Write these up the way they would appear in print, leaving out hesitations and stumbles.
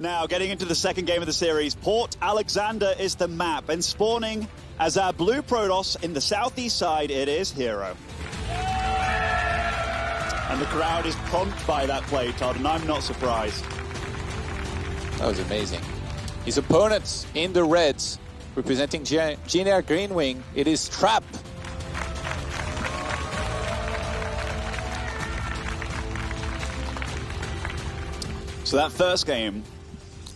Now, getting into the second game of the series, Port Alexander is the map, and spawning as our blue Protoss in the southeast side, it is herO. And the crowd is pumped by that play, Todd, and I'm not surprised. That was amazing. His opponents in the reds, representing Jin-Air Greenwing, it is Trap. So that first game,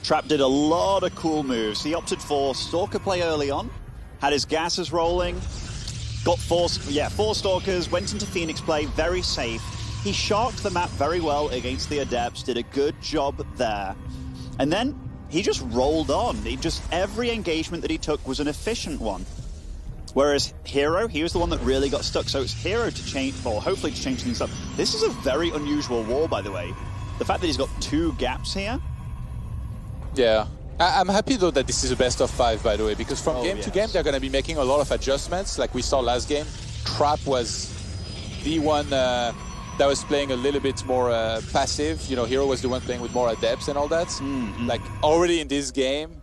Trap did a lot of cool moves. He opted for Stalker play early on, had his gases rolling, got four Stalkers, went into Phoenix play, very safe. He sharked the map very well against the Adepts, did a good job there. And then he just rolled on. Every engagement that he took was an efficient one. Whereas herO, he was the one that really got stuck. So it's herO to change, or hopefully to change things up. This is a very unusual war, by the way. The fact that he's got 2 gaps here. Yeah. I'm happy, though, that this is a best of 5, by the way, because from game to game, they're going to be making a lot of adjustments. Like we saw last game, Trap was the one that was playing a little bit more passive. You know, herO was the one playing with more adepts and all that. Mm-hmm. Like, already in this game,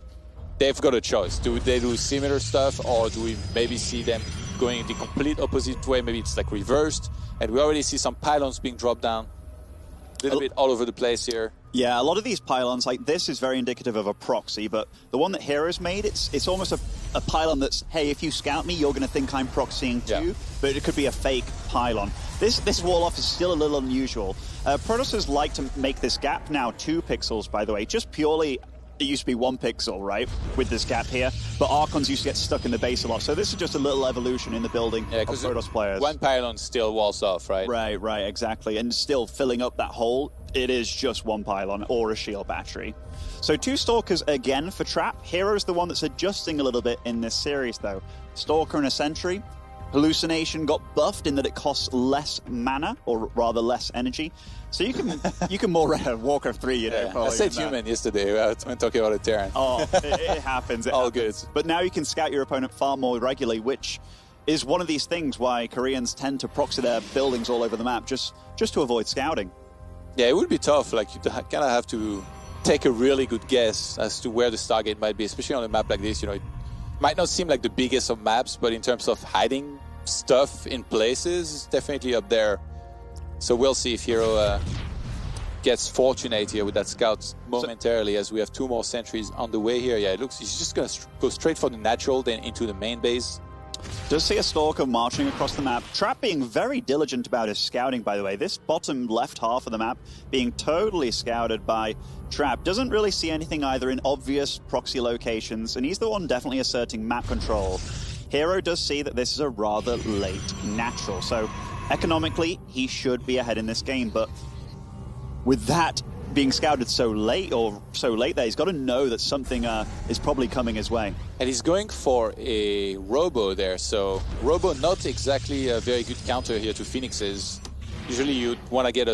they've got a choice. Do they do similar stuff, or do we maybe see them going the complete opposite way? Maybe it's like reversed, and we already see some pylons being dropped down. A little bit all over the place here. Yeah, a lot of these pylons, like this is very indicative of a proxy, but the one that herO's made, it's almost a pylon that's, hey, if you scout me, you're going to think I'm proxying too, but it could be a fake pylon. This wall-off is still a little unusual. Protossers like to make this gap now 2 pixels, by the way, just purely, it used to be 1 pixel, right, with this gap here, but Archons used to get stuck in the base a lot, so this is just a little evolution in the building of Protoss players. 1 pylon still walls off, right? Right, exactly, and still filling up that hole, it is just 1 pylon or a shield battery. So 2 Stalkers again for Trap. herO's the one that's adjusting a little bit in this series, though. Stalker and a Sentry. Hallucination got buffed in that it costs less mana, or rather less energy. So you can more Warcraft 3, you know. I said human yesterday when talking about a Terran. Oh, it happens. All good. But now you can scout your opponent far more regularly, which is one of these things why Koreans tend to proxy their buildings all over the map, just to avoid scouting. Yeah, it would be tough. Like, you kind of have to take a really good guess as to where the Stargate might be, especially on a map like this. You know, it might not seem like the biggest of maps, but in terms of hiding stuff in places, it's definitely up there. So we'll see if herO gets fortunate here with that scout momentarily, as we have 2 more sentries on the way here. Yeah, it looks he's just going to go straight for the natural, then into the main base. Does see a Stalker marching across the map. Trap being very diligent about his scouting, by the way. This bottom left half of the map being totally scouted by Trap. Doesn't really see anything either in obvious proxy locations, and he's the one definitely asserting map control. herO does see that this is a rather late natural, so economically he should be ahead in this game, but with that being scouted so late there, he's got to know that something is probably coming his way. And he's going for a Robo there, so Robo not exactly a very good counter here to Phoenixes. Usually you want to get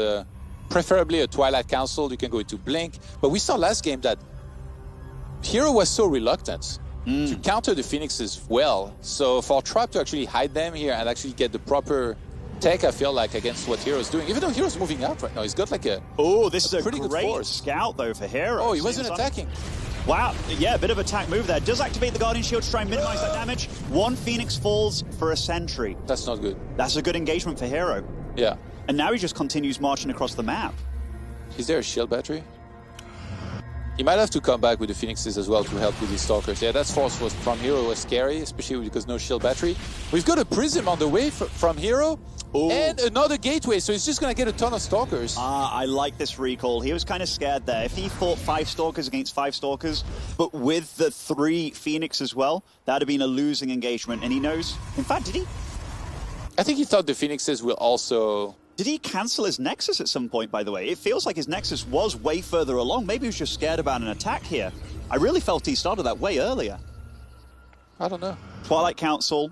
preferably a Twilight Council, you can go into Blink, but we saw last game that herO was so reluctant to counter the Phoenixes well, so for Trap to actually hide them here and actually get the proper tech, I feel like, against what herO's doing. Even though herO's moving out right now, he's got like a this is a pretty great good force. Scout, though, for herO. Oh, he wasn't attacking. Wow, yeah, a bit of attack move there. Does activate the Guardian Shield to try and minimize that damage. 1 Phoenix falls for a Sentry. That's not good. That's a good engagement for herO. Yeah. And now he just continues marching across the map. Is there a shield battery? He might have to come back with the Phoenixes as well to help with his Stalkers. Yeah, that force from herO was scary, especially because no shield battery. We've got a Prism on the way from herO. And another gateway, so he's just going to get a ton of Stalkers. I like this recall. He was kind of scared there. If he fought 5 Stalkers against 5 Stalkers, but with the 3 Phoenix as well, that would have been a losing engagement, and he knows... In fact, did he? I think he thought the Phoenixes will also... Did he cancel his Nexus at some point, by the way? It feels like his Nexus was way further along. Maybe he was just scared about an attack here. I really felt he started that way earlier. I don't know. Twilight Council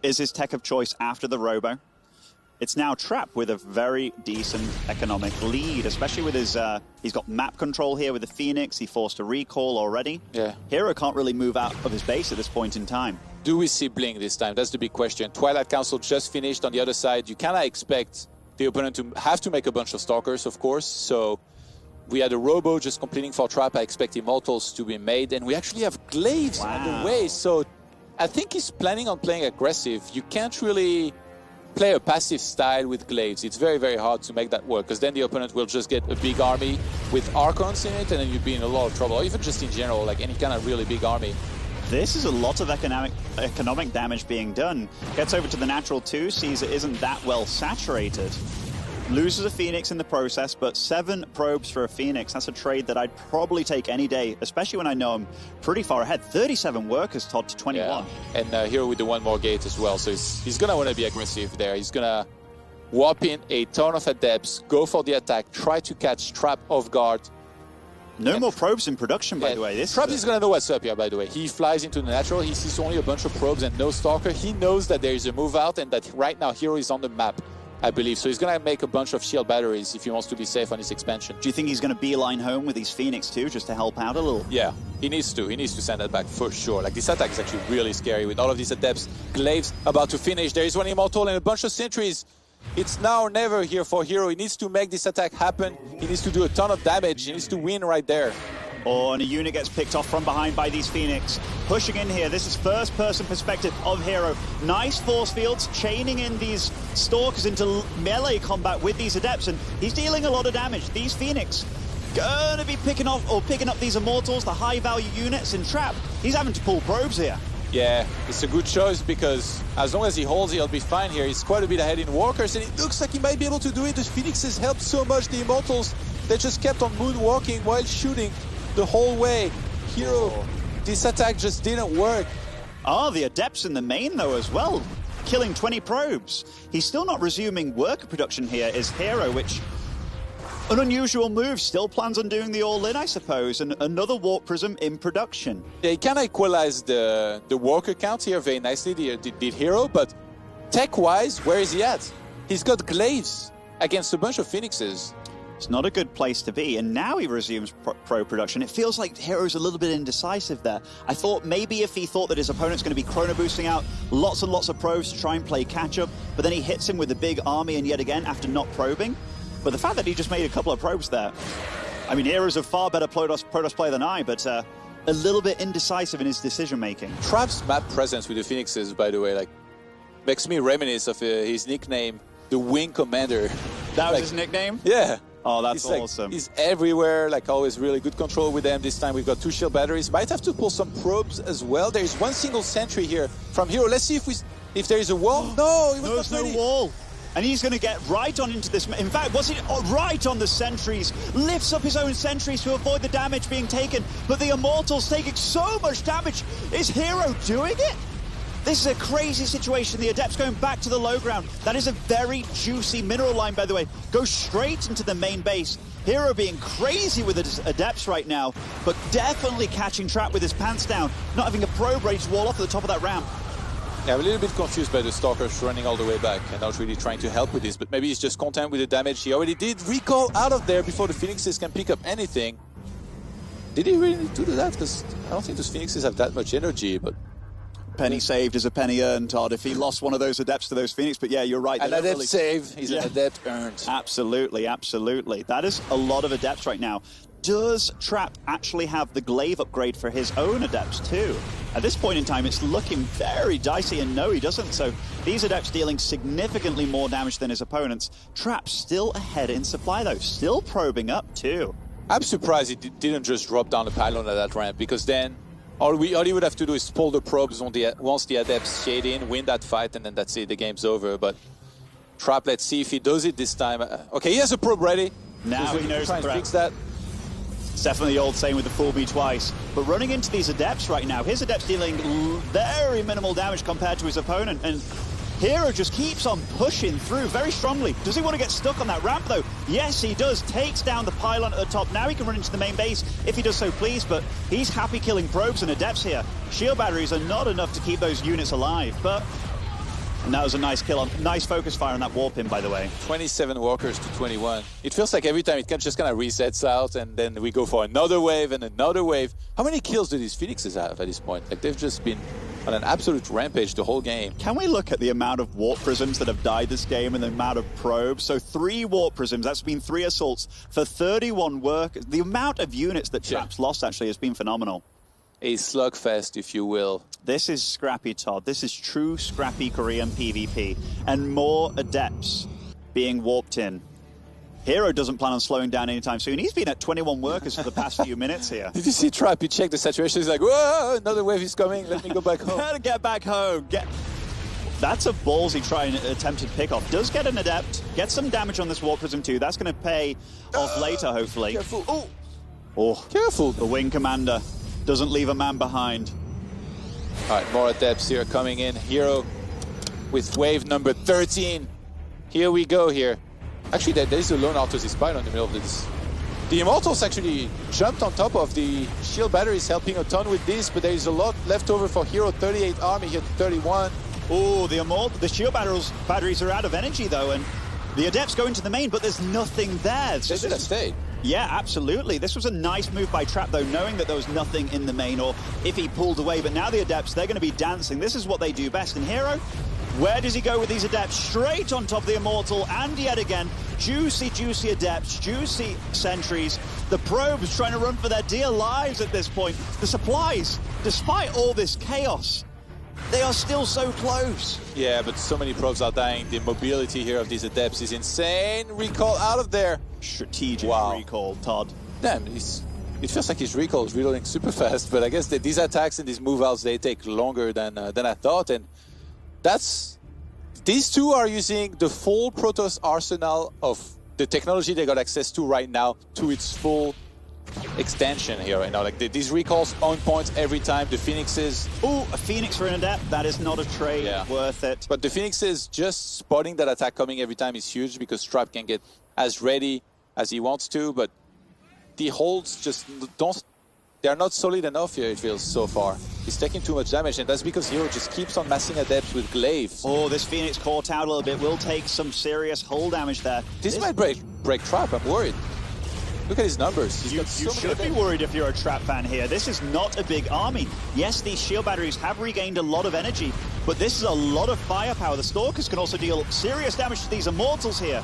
is his tech of choice after the Robo. It's now Trap with a very decent economic lead, especially with his... he's got map control here with the Phoenix. He forced a recall already. Yeah. herO can't really move out of his base at this point in time. Do we see Blink this time? That's the big question. Twilight Council just finished on the other side. You cannot expect the opponent to have to make a bunch of Stalkers, of course. So We had a Robo just completing for Trap. I expect Immortals to be made, and we actually have Glaives on the way. So I think he's planning on playing aggressive. You can't really play a passive style with Glaives. It's very, very hard to make that work, because then the opponent will just get a big army with Archons in it, and then you'd be in a lot of trouble, or even just in general, like any kind of really big army. This is a lot of economic damage being done. Gets over to the natural 2, sees it isn't that well saturated. Loses a Phoenix in the process, but 7 probes for a Phoenix. That's a trade that I'd probably take any day, especially when I know I'm pretty far ahead. 37 workers, Todd, to 21. Yeah. And here with the 1 more gate as well. So he's going to want to be aggressive there. He's going to warp in a ton of Adepts, go for the attack, try to catch Trap off guard. No more probes in production, by the way. Trap is going to know what's up here, by the way. He flies into the natural. He sees only a bunch of probes and no Stalker. He knows that there is a move out and that right now herO is on the map, I believe. So he's going to make a bunch of shield batteries if he wants to be safe on his expansion. Do you think he's going to beeline home with these Phoenix too, just to help out a little? Yeah, he needs to. He needs to send that back for sure. Like, this attack is actually really scary with all of these Adepts. Glaives about to finish. There is 1 Immortal and a bunch of Sentries. It's now or never here for herO. He needs to make this attack happen. He needs to do a ton of damage. He needs to win right there. Oh, and a unit gets picked off from behind by these Phoenix. Pushing in here. This is first-person perspective of herO. Nice force fields, chaining in these Stalkers into melee combat with these Adepts, and he's dealing a lot of damage. These Phoenix gonna be picking up these Immortals, the high-value units, and Trap. He's having to pull probes here. Yeah, it's a good choice, because as long as he holds, he'll be fine here. He's quite a bit ahead in Walkers, and it looks like he might be able to do it. The Phoenixes helped so much the Immortals. They just kept on moonwalking while shooting the whole way. herO, this attack just didn't work. Oh, the Adepts in the main, though, as well. Killing 20 probes. He's still not resuming worker production here, is herO, which... an unusual move. Still plans on doing the all-in, I suppose, and another Warp Prism in production. Yeah, he kind of equalized the worker count here very nicely, did herO, but tech-wise, where is he at? He's got Glaives against a bunch of Phoenixes. It's not a good place to be, and now he resumes pro production. It feels like herO's a little bit indecisive there. I thought maybe if he thought that his opponent's going to be chrono boosting out lots and lots of probes to try and play catch-up, but then he hits him with a big army, and yet again, after not probing. But the fact that he just made a couple of probes there, I mean, herO's a far better Protoss player than I, but a little bit indecisive in his decision-making. Trap's map presence with the Phoenixes, by the way, like, makes me reminisce of his nickname, the Wing Commander. That was his nickname? Yeah. Oh, that's awesome. He's everywhere, like always really good control with them. This time we've got 2 shield batteries. Might have to pull some probes as well. There is 1 single sentry here from herO. Let's see if there is a wall. No, there's no wall. And he's going to get right on into this. In fact, was it right on the sentries? Lifts up his own sentries to avoid the damage being taken. But the Immortals taking so much damage. Is herO doing it? This is a crazy situation. The Adepts going back to the low ground. That is a very juicy mineral line, by the way. Goes straight into the main base. herO being crazy with his Adepts right now, but definitely catching Trap with his pants down. Not having a probe ready to wall off at the top of that ramp. Yeah, I'm a little bit confused by the Stalkers running all the way back and not really trying to help with this, but maybe he's just content with the damage he already did. Recall out of there before the Phoenixes can pick up anything. Did he really need to do that? Because I don't think those Phoenixes have that much energy, but... Penny saved is a penny earned, Todd, if he lost one of those Adepts to those Phoenix. But yeah, you're right. An Adept save is an Adept earned. Absolutely, absolutely. That is a lot of Adepts right now. Does Trap actually have the Glaive upgrade for his own Adepts too? At this point in time, it's looking very dicey, and no, he doesn't. So these Adepts dealing significantly more damage than his opponents. Trap still ahead in supply, though. Still probing up too. I'm surprised he didn't just drop down the pylon at that ramp, because then all he would have to do is pull the probes on once the Adepts shade in, win that fight, and then that's it, the game's over. But Trap, let's see if he does it this time. Okay, he has a probe ready. Now he knows try and fix that. It's definitely the old saying with the fool me twice. But running into these Adepts right now, his Adepts dealing very minimal damage compared to his opponent, and herO just keeps on pushing through very strongly. Does he want to get stuck on that ramp, though? Yes, he does. Takes down the pylon at the top. Now he can run into the main base if he does so please, but he's happy killing probes and Adepts here. Shield batteries are not enough to keep those units alive, but... And that was a nice kill, nice focus fire on that warp in, by the way. 27 walkers to 21. It feels like every time it just kind of resets out, and then we go for another wave and another wave. How many kills do these Phoenixes have at this point? Like, they've just been on an absolute rampage the whole game. Can we look at the amount of warp prisms that have died this game and the amount of probes? So 3 warp prisms, that's been 3 assaults for 31 workers. The amount of units that Trap's lost actually has been phenomenal. A slugfest, if you will. This is scrappy, Todd. This is true scrappy Korean PvP. And more adepts being warped in. herO doesn't plan on slowing down anytime soon. He's been at 21 workers for the past few minutes here. Did you see Trap? He checked the saturation. He's like, whoa, another wave is coming. Let me go back home. Gotta get back home. That's a ballsy try and attempted pickoff. Does get an adept. Get some damage on this warp prism too. That's going to pay off later, hopefully. Careful. Oh, Careful. The wing commander doesn't leave a man behind. All right, more adepts here coming in. herO with wave number 13. Here we go here. Actually, there's a lone Arthur's pylon in the middle of this. The Immortals actually jumped on top of the shield batteries, helping a ton with this, but there is a lot left over for herO. 38 army here to 31. Oh, the shield batteries are out of energy, though, and the adepts go into the main, but there's nothing there. They should have stayed. Yeah, absolutely. This was a nice move by Trap, though, knowing that there was nothing in the main, or if he pulled away. But now the adepts, they're going to be dancing. This is what they do best. And herO, where does he go with these adepts? Straight on top of the Immortal, and yet again, juicy, juicy adepts, juicy sentries. The probes trying to run for their dear lives at this point. The supplies, despite all this chaos, they are still so close. Yeah, but so many probes are dying. The mobility here of these adepts is insane. Recall out of there. Strategic recall, Todd. Damn, it feels like his recall is reloading super fast, but I guess that these attacks and these move outs, they take longer than I thought, and these two are using the full Protoss arsenal of the technology they got access to right now to its full extension here. You know, like these recalls on points every time. The Phoenixes. Ooh, a Phoenix for an adept. That is not a trade worth it. But the Phoenixes just spotting that attack coming every time is huge because Trap can get as ready as he wants to, but the holds just don't. They are not solid enough here, it feels, so far. He's taking too much damage, and that's because herO just keeps on massing adepts with glaives. Oh, this Phoenix caught out a little bit. Will take some serious hull damage there. This might break Trap, I'm worried. Look at his numbers. You should be worried if you're a Trap fan here. This is not a big army. Yes, these shield batteries have regained a lot of energy, but this is a lot of firepower. The Stalkers can also deal serious damage to these Immortals here.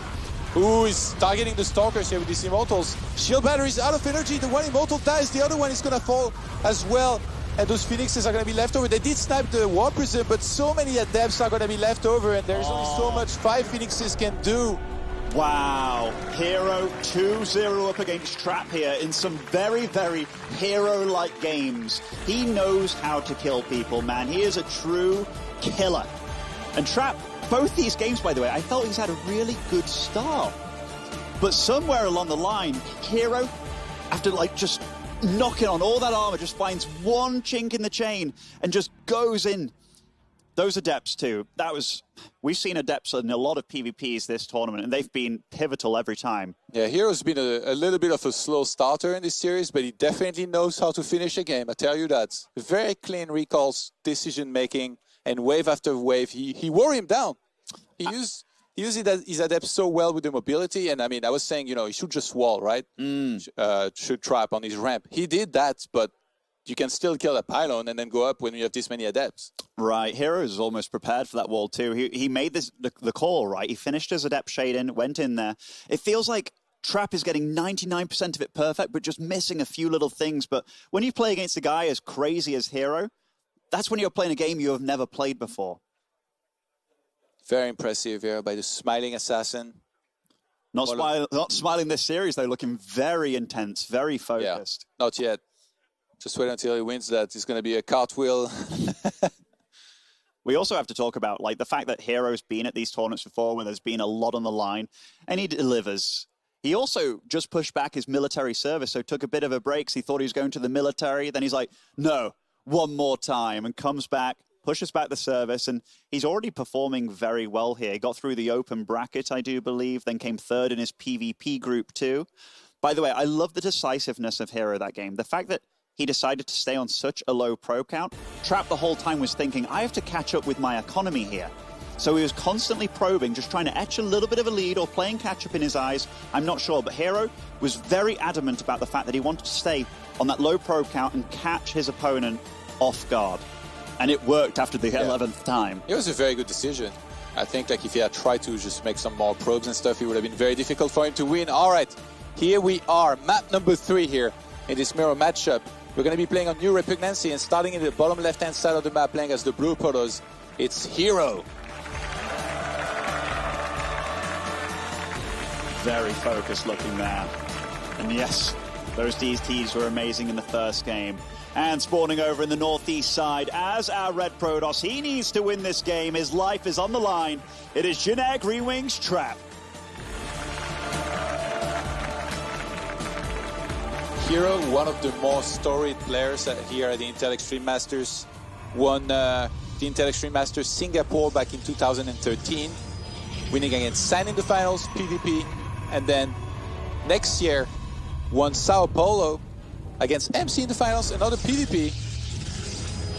Ooh, he's targeting the Stalkers here with these Immortals. Shield batteries out of energy. The one Immortal dies, the other one is going to fall as well. And those Phoenixes are going to be left over. They did snipe the Warp Prism, but so many Adepts are going to be left over, and there's only so much 5 Phoenixes can do. Wow, herO 2-0 up against Trap here in some very, very herO-like games. He knows how to kill people, man. He is a true killer. And Trap, both these games, by the way, I felt he's had a really good start. But somewhere along the line, herO, after like just knocking on all that armor, just finds one chink in the chain and just goes in. Those Adepts too, we've seen Adepts in a lot of PvPs this tournament, and they've been pivotal every time. Yeah, herO's been a little bit of a slow starter in this series, but he definitely knows how to finish a game, I tell you that. Very clean recalls, decision-making, and wave after wave, he wore him down. He used his Adepts so well with the mobility, and I mean, I was saying, you know, he should just wall, right? Should Trap on his ramp. He did that, but you can still kill a pylon and then go up when you have this many Adepts. Right, herO is almost prepared for that wall too. He made the call, right? He finished his Adept shade in, went in there. It feels like Trap is getting 99% of it perfect, but just missing a few little things. But when you play against a guy as crazy as herO, that's when you're playing a game you have never played before. Very impressive here by the smiling assassin. Not smiling this series, though, looking very intense, very focused. Yeah, not yet. Just wait until he wins that. It's going to be a cartwheel. We also have to talk about like the fact that herO's been at these tournaments before where there's been a lot on the line, and he delivers. He also just pushed back his military service, so took a bit of a break. He thought he was going to the military. Then he's like, no, one more time, and comes back, pushes back the service, and he's already performing very well here. He got through the open bracket, I do believe, then came third in his PvP group too. By the way, I love the decisiveness of herO that game. The fact that he decided to stay on such a low pro count. Trap the whole time was thinking, I have to catch up with my economy here. So he was constantly probing, just trying to etch a little bit of a lead or playing catch up in his eyes. I'm not sure, but herO was very adamant about the fact that he wanted to stay on that low pro count and catch his opponent off guard. And it worked after the 11th time. It was a very good decision. I think like if he had tried to just make some more probes and stuff, it would have been very difficult for him to win. All right, here we are, map number 3 here in this mirror matchup. We're going to be playing on New Repugnancy and starting in the bottom left-hand side of the map, playing as the blue Protoss. It's herO. Very focused looking there. And yes, those DTs were amazing in the first game. And spawning over in the northeast side as our red Protoss. He needs to win this game. His life is on the line. It is generic Rewing's Trap. herO, one of the more storied players here at the Intel Extreme Masters, won the Intel Extreme Masters Singapore back in 2013, winning against San in the finals, PvP, and then next year won Sao Paulo against MC in the finals, another PvP.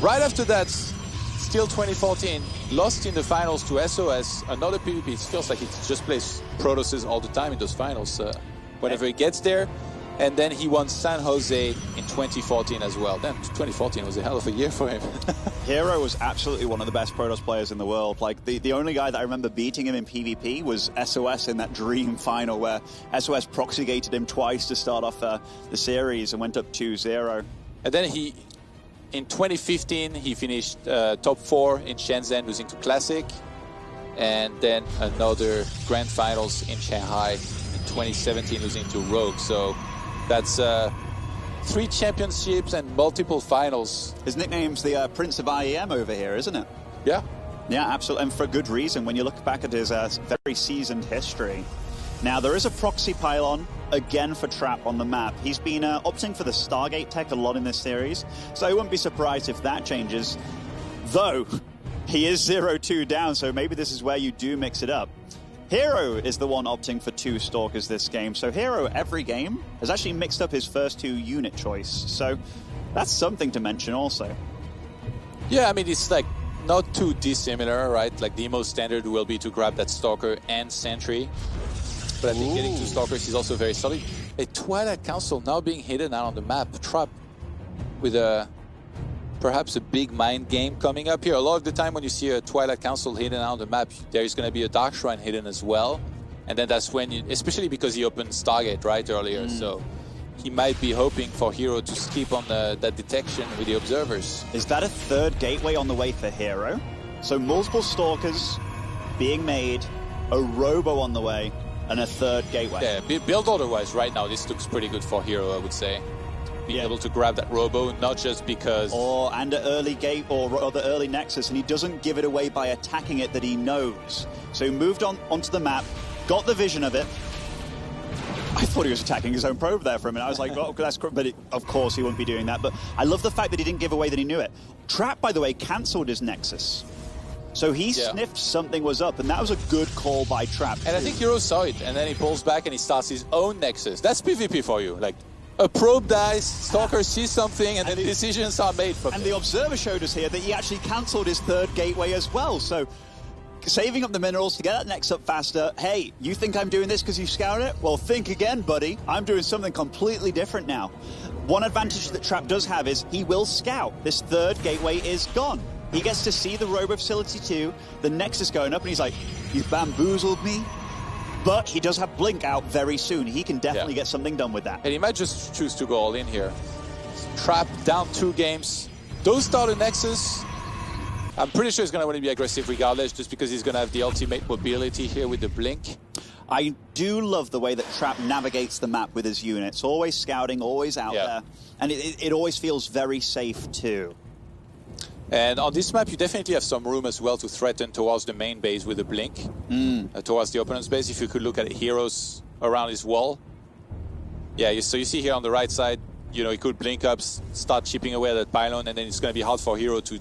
Right after that, still 2014, lost in the finals to SOS, another PvP. It feels like he just plays Protosses all the time in those finals whenever he gets there. And then he won San Jose in 2014 as well. Then 2014 was a hell of a year for him. herO was absolutely one of the best Protoss players in the world. Like the only guy that I remember beating him in PvP was SOS in that dream final where SOS proxy-gated him twice to start off the series and went up 2-0. And then in 2015, he finished top 4 in Shenzhen, losing to Classic. And then another grand finals in Shanghai in 2017, losing to Rogue. So that's 3 championships and multiple finals. His nickname's the Prince of IEM over here, isn't it? Yeah. Yeah, absolutely. And for good reason when you look back at his very seasoned history. Now, there is a proxy pylon, again, for Trap on the map. He's been opting for the Stargate tech a lot in this series, so I wouldn't be surprised if that changes. Though, he is 0-2 down, so maybe this is where you do mix it up. herO is the one opting for 2 Stalkers this game, so herO every game has actually mixed up his first 2 unit choice, so that's something to mention also. Yeah, I mean, it's like not too dissimilar, right? Like the most standard will be to grab that Stalker and Sentry, but I think getting 2 Stalkers is also very solid. A Twilight Council now being hidden out on the map, Trap with perhaps a big mind game coming up here. A lot of the time when you see a Twilight Council hidden out on the map, there is going to be a Dark Shrine hidden as well. And then that's when, especially because he opened Stargate right earlier, so he might be hoping for herO to skip on that detection with the observers. Is that a 3rd gateway on the way for herO? So multiple Stalkers being made, a Robo on the way, and a 3rd gateway. Yeah, build order-wise, right now, this looks pretty good for herO, I would say. Being able to grab that Robo, not just because... and an early gate or the early Nexus, and he doesn't give it away by attacking it that he knows. So he moved onto the map, got the vision of it. I thought he was attacking his own probe there for a minute. I was like, oh, that's correct. But of course he wouldn't be doing that. But I love the fact that he didn't give away that he knew it. Trap, by the way, cancelled his Nexus. So he sniffed something was up, and that was a good call by Trap. And I think herO saw it, and then he pulls back and he starts his own Nexus. That's PvP for you. Like, a probe dies, Stalker sees something, and then decisions are made from it. And the Observer showed us here that he actually cancelled his 3rd gateway as well. So, saving up the minerals to get that next up faster. Hey, you think I'm doing this because you scouted it? Well, think again, buddy. I'm doing something completely different now. One advantage that Trap does have is he will scout. This 3rd gateway is gone. He gets to see the Robo facility too, the Nexus going up, and he's like, you bamboozled me? But he does have Blink out very soon. He can definitely get something done with that. And he might just choose to go all in here. Trap down 2 games. Those start a Nexus. I'm pretty sure he's going to want to be aggressive regardless, just because he's going to have the ultimate mobility here with the Blink. I do love the way that Trap navigates the map with his units. Always scouting, always out there. And it always feels very safe too. And on this map, you definitely have some room as well to threaten towards the main base with a Blink. Towards the opponent's base, if you could look at herO's around his wall. Yeah, so you see here on the right side, you know, he could Blink up, start chipping away at that pylon, and then it's going to be hard for herO to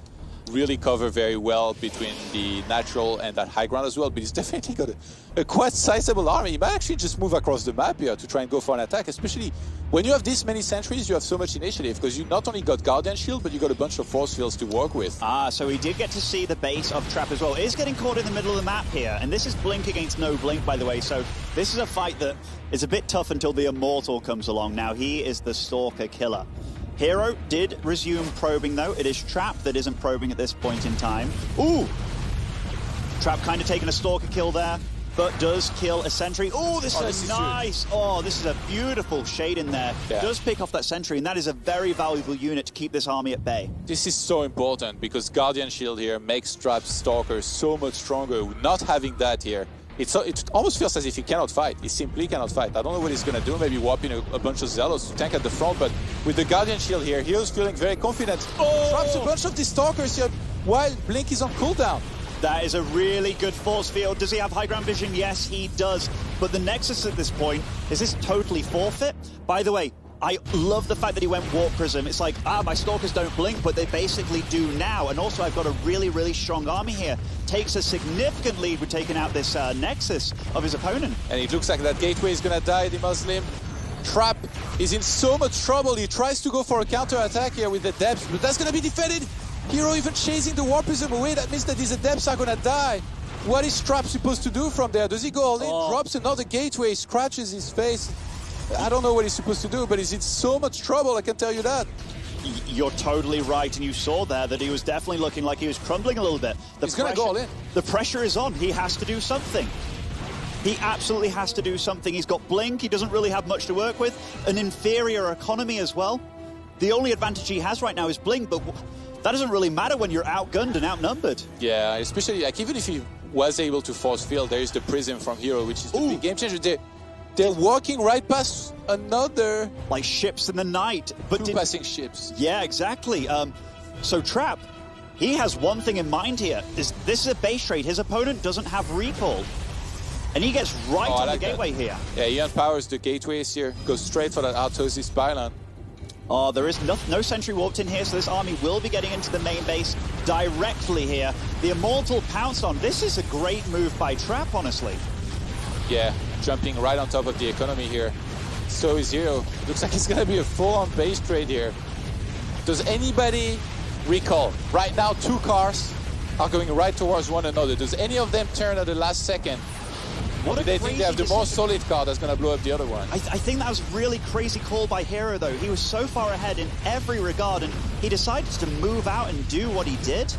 really cover very well between the natural and that high ground as well. But he's definitely got a quite sizable army. He might actually just move across the map here to try and go for an attack, especially when you have this many sentries, you have so much initiative, because you not only got Guardian Shield, but you got a bunch of force fields to work with. So he did get to see the base of Trap as well. It is getting caught in the middle of the map here, and this is Blink against no Blink, by the way, so this is a fight that is a bit tough until the Immortal comes along. Now, he is the Stalker killer. herO did resume probing, though. It is Trap that isn't probing at this point in time. Ooh! Trap kind of taking a Stalker kill there, but does kill a Sentry. Ooh, this is nice! Oh, this is a beautiful shade in there. Yeah. Does pick off that Sentry, and that is a very valuable unit to keep this army at bay. This is so important because Guardian Shield here makes Trap's Stalker so much stronger. Not having that here, it almost feels as if he cannot fight. He simply cannot fight. I don't know what he's going to do, maybe warp in a bunch of Zealots to tank at the front, but with the Guardian Shield here, he's feeling very confident. Oh! Traps a bunch of these Stalkers here while Blink is on cooldown. That is a really good force field. Does he have high ground vision? Yes, he does. But the Nexus at this point, is this totally forfeit? By the way, I love the fact that he went Warp Prism. It's like, my Stalkers don't blink, but they basically do now. And also, I've got a really, really strong army here. Takes a significant lead with taking out this Nexus of his opponent. And it looks like that gateway is going to die, the Muslim. Trap is in so much trouble. He tries to go for a counter-attack here with the depths, but that's going to be defended. herO even chasing the Warp Prism away. That means that these Adepts are going to die. What is Trap supposed to do from there? Does he go all in? Drops another gateway, scratches his face. I don't know what he's supposed to do, but he's in so much trouble, I can tell you that. You're totally right, and you saw there that he was definitely looking like he was crumbling a little bit. He's going to go all in. The pressure is on. He has to do something. He absolutely has to do something. He's got Blink. He doesn't really have much to work with. An inferior economy as well. The only advantage he has right now is Blink, but that doesn't really matter when you're outgunned and outnumbered. Yeah, especially like even if he was able to force field, there is the Prism from herO, which is the big game changer. They're walking right past another... like ships in the night. But two passing ships. Yeah, exactly. So Trap, he has one thing in mind here. This is a base trade. His opponent doesn't have recall. And he gets right on the gateway here. Yeah, he unpowers the gateways here. Goes straight for that Autosis pylon. Oh, there is no Sentry warped in here, so this army will be getting into the main base directly here. The Immortal pounced on. This is a great move by Trap, honestly. Yeah, jumping right on top of the economy here. So is herO. Looks like it's going to be a full-on base trade here. Does anybody recall? Right now, two cars are going right towards one another. Does any of them turn at the last second? What do they think they have the more solid car that's going to blow up the other one? I think that was a really crazy call by herO, though. He was so far ahead in every regard, and he decided to move out and do what he did.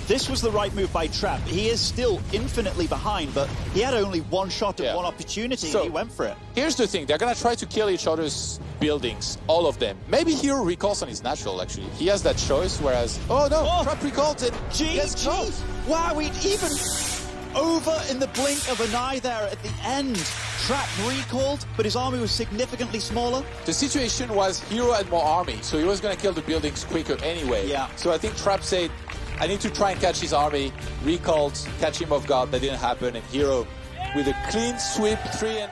This was the right move by Trap. He is still infinitely behind, but he had only one shot at one opportunity, and he went for it. Here's the thing. They're going to try to kill each other's buildings, all of them. Maybe herO recalls on his natural, actually. He has that choice, whereas... Oh, no! Trap recalls it. GG! Wow, we even... over in the blink of an eye there at the end. Trap recalled, but his army was significantly smaller. The situation was herO had more army, so he was going to kill the buildings quicker anyway. Yeah. So I think Trap said, I need to try and catch his army. Recalled, catch him off guard. That didn't happen. And herO with a clean sweep, 3-0.